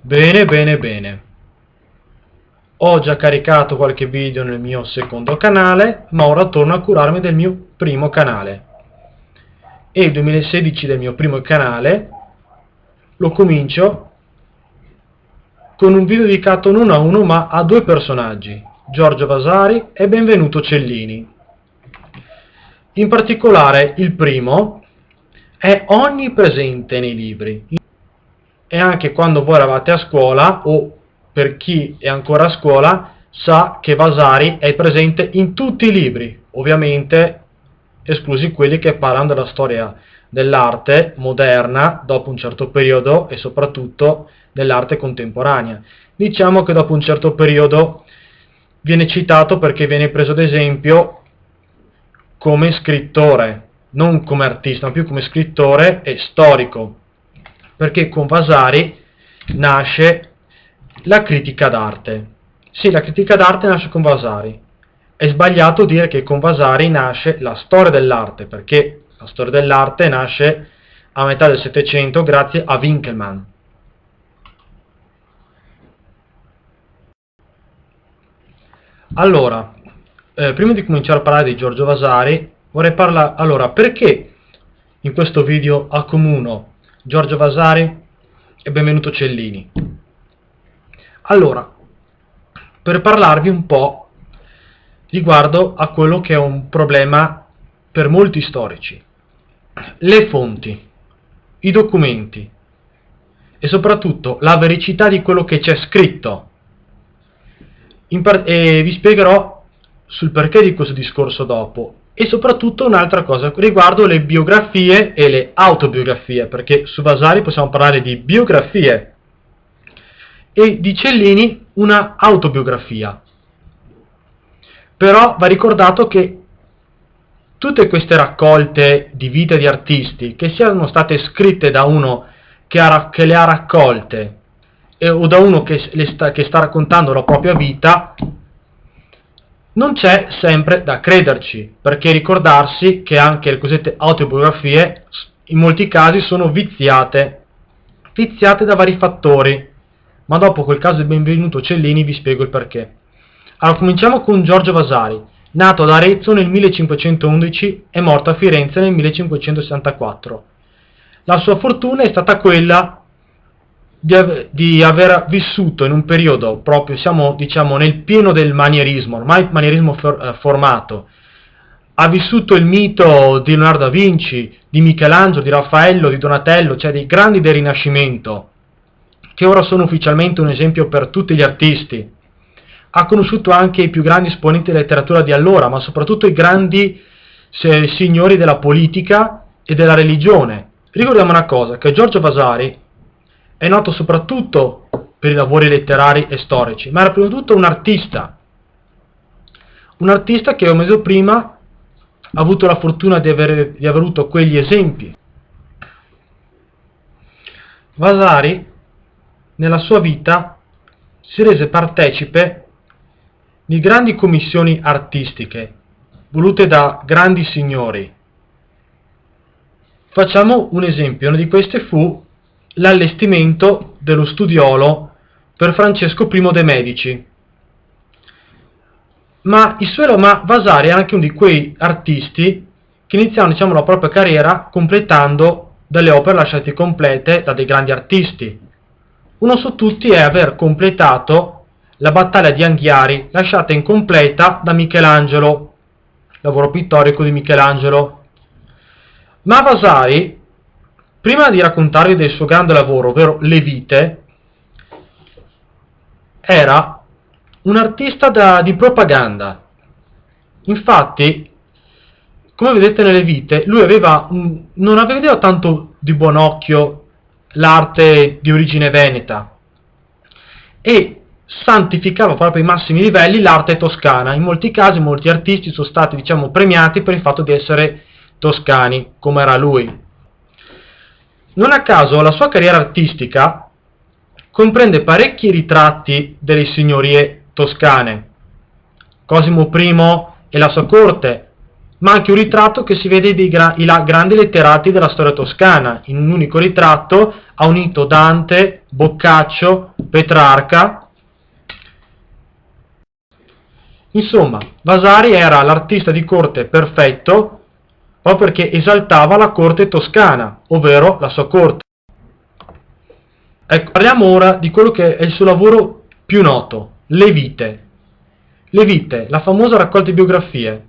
Bene, bene, bene. Ho già caricato qualche video nel mio secondo canale, ma ora torno a curarmi del mio primo canale. E il 2016 del mio primo canale lo comincio con un video dedicato non a uno ma a due personaggi, Giorgio Vasari e Benvenuto Cellini. In particolare il primo è onnipresente nei libri, e anche quando voi eravate a scuola, o per chi è ancora a scuola, sa che Vasari è presente in tutti i libri, ovviamente esclusi quelli che parlano della storia dell'arte moderna dopo un certo periodo e soprattutto dell'arte contemporanea. Diciamo che dopo un certo periodo viene citato perché viene preso ad esempio come scrittore, non come artista, ma più come scrittore e storico, perché con Vasari nasce la critica d'arte. Sì, la critica d'arte nasce con Vasari. È sbagliato dire che con Vasari nasce la storia dell'arte, perché la storia dell'arte nasce a metà del Settecento grazie a Winckelmann. Allora, prima di cominciare a parlare di Giorgio Vasari, vorrei parlare, allora, perché in questo video accomuno Giorgio Vasari e Benvenuto Cellini? Allora, per parlarvi un po' riguardo a quello che è un problema per molti storici: le fonti, i documenti e soprattutto la vericità di quello che c'è scritto. E vi spiegherò sul perché di questo discorso dopo, e soprattutto un'altra cosa riguardo le biografie e le autobiografie, perché su Vasari possiamo parlare di biografie e di Cellini una autobiografia. Però va ricordato che tutte queste raccolte di vite di artisti, che siano state scritte da uno che le ha raccolte o da uno che sta raccontando la propria vita, non c'è sempre da crederci, perché ricordarsi che anche le cosiddette autobiografie in molti casi sono viziate da vari fattori, ma dopo quel caso di Benvenuto Cellini vi spiego il perché. Allora, cominciamo con Giorgio Vasari, nato ad Arezzo nel 1511 e morto a Firenze nel 1564. La sua fortuna è stata quella di aver vissuto in un periodo proprio, siamo diciamo nel pieno del manierismo, ormai il manierismo formato. Ha vissuto il mito di Leonardo da Vinci, di Michelangelo, di Raffaello, di Donatello, cioè dei grandi del Rinascimento, che ora sono ufficialmente un esempio per tutti gli artisti. Ha conosciuto anche i più grandi esponenti della letteratura di allora, ma soprattutto i grandi signori della politica e della religione. Ricordiamo una cosa, che Giorgio Vasari è noto soprattutto per i lavori letterari e storici, ma era prima di tutto un artista che un mese prima ha avuto la fortuna di aver avuto quegli esempi. Vasari nella sua vita si rese partecipe di grandi commissioni artistiche volute da grandi signori. Facciamo un esempio, una di queste fu l'allestimento dello studiolo per Francesco I de' Medici. Ma Vasari è anche uno di quei artisti che iniziano la propria carriera completando delle opere lasciate incomplete da dei grandi artisti. Uno su tutti è aver completato la battaglia di Anghiari, lasciata incompleta da Michelangelo, lavoro pittorico di Michelangelo. Ma Vasari, prima di raccontarvi del suo grande lavoro, ovvero le vite, era un artista di propaganda. Infatti, come vedete nelle vite, lui non vedeva tanto di buon occhio l'arte di origine veneta e santificava proprio ai massimi livelli l'arte toscana. In molti casi molti artisti sono stati premiati per il fatto di essere toscani, come era lui. Non a caso la sua carriera artistica comprende parecchi ritratti delle signorie toscane. Cosimo I e la sua corte ma anche un ritratto che si vede i grandi letterati della storia toscana. In un unico ritratto ha unito Dante, Boccaccio, Petrarca. Insomma, Vasari era l'artista di corte perfetto proprio perché esaltava la corte toscana, ovvero la sua corte. Ecco, parliamo ora di quello che è il suo lavoro più noto, Le Vite. Le Vite, la famosa raccolta di biografie,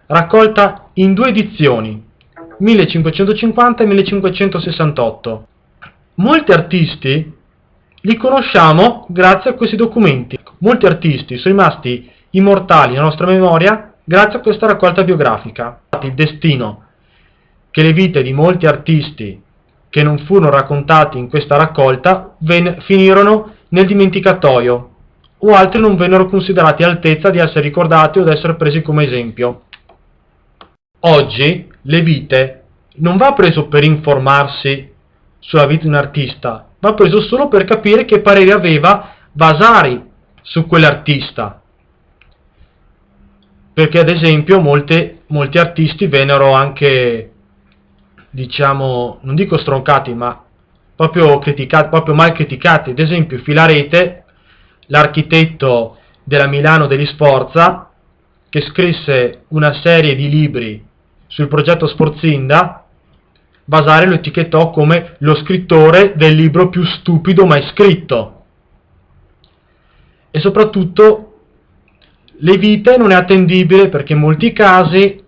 raccolta in 2 edizioni, 1550 e 1568. Molti artisti li conosciamo grazie a questi documenti. Molti artisti sono rimasti immortali nella nostra memoria grazie a questa raccolta biografica. Il destino che le vite di molti artisti che non furono raccontati in questa raccolta finirono nel dimenticatoio, o altri non vennero considerati all'altezza di essere ricordati o di essere presi come esempio. Oggi le vite non va preso per informarsi sulla vita di un artista, va preso solo per capire che parere aveva Vasari su quell'artista. Perché ad esempio molti artisti vennero anche, diciamo, non dico stroncati, ma proprio criticati, proprio mal criticati. Ad esempio Filarete, l'architetto della Milano degli Sforza, che scrisse una serie di libri sul progetto Sforzinda, Vasari lo etichettò come lo scrittore del libro più stupido mai scritto. E soprattutto Le Vite non è attendibile perché in molti casi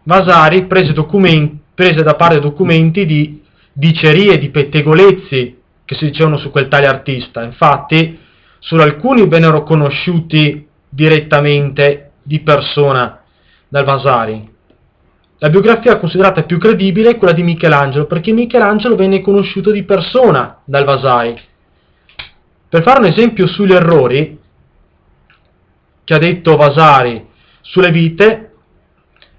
Vasari prese da parte documenti di dicerie, di pettegolezzi che si dicevano su quel tale artista. Infatti solo alcuni vennero conosciuti direttamente di persona dal Vasari. La biografia considerata più credibile è quella di Michelangelo, perché Michelangelo venne conosciuto di persona dal Vasari. Per fare un esempio sugli errori che ha detto Vasari sulle vite,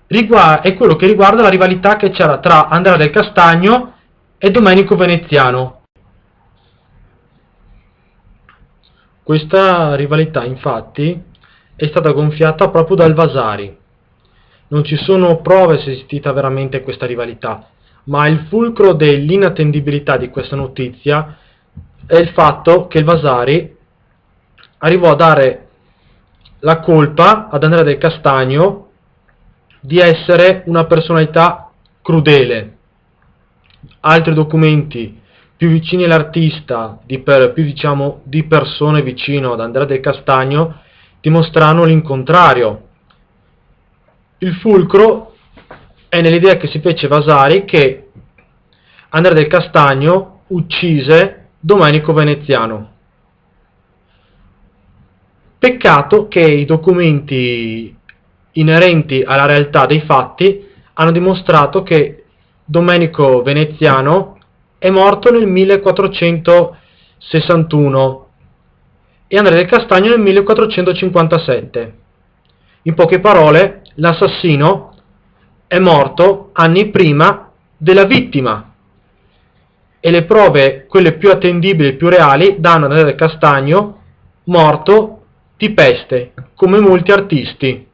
è quello che riguarda la rivalità che c'era tra Andrea del Castagno e Domenico Veneziano. Questa rivalità, infatti, è stata gonfiata proprio dal Vasari. Non ci sono prove se è esistita veramente questa rivalità, ma il fulcro dell'inattendibilità di questa notizia è il fatto che il Vasari arrivò a dare la colpa ad Andrea del Castagno di essere una personalità crudele. Altri documenti più vicini all'artista, di persone vicino ad Andrea del Castagno, dimostrano l'incontrario. Il fulcro è nell'idea che si fece Vasari che Andrea del Castagno uccise Domenico Veneziano. Peccato che i documenti inerenti alla realtà dei fatti hanno dimostrato che Domenico Veneziano è morto nel 1461 e Andrea del Castagno nel 1457. In poche parole, l'assassino è morto anni prima della vittima e le prove, quelle più attendibili e più reali, danno ad Andrea del Castagno morto di peste, come molti artisti.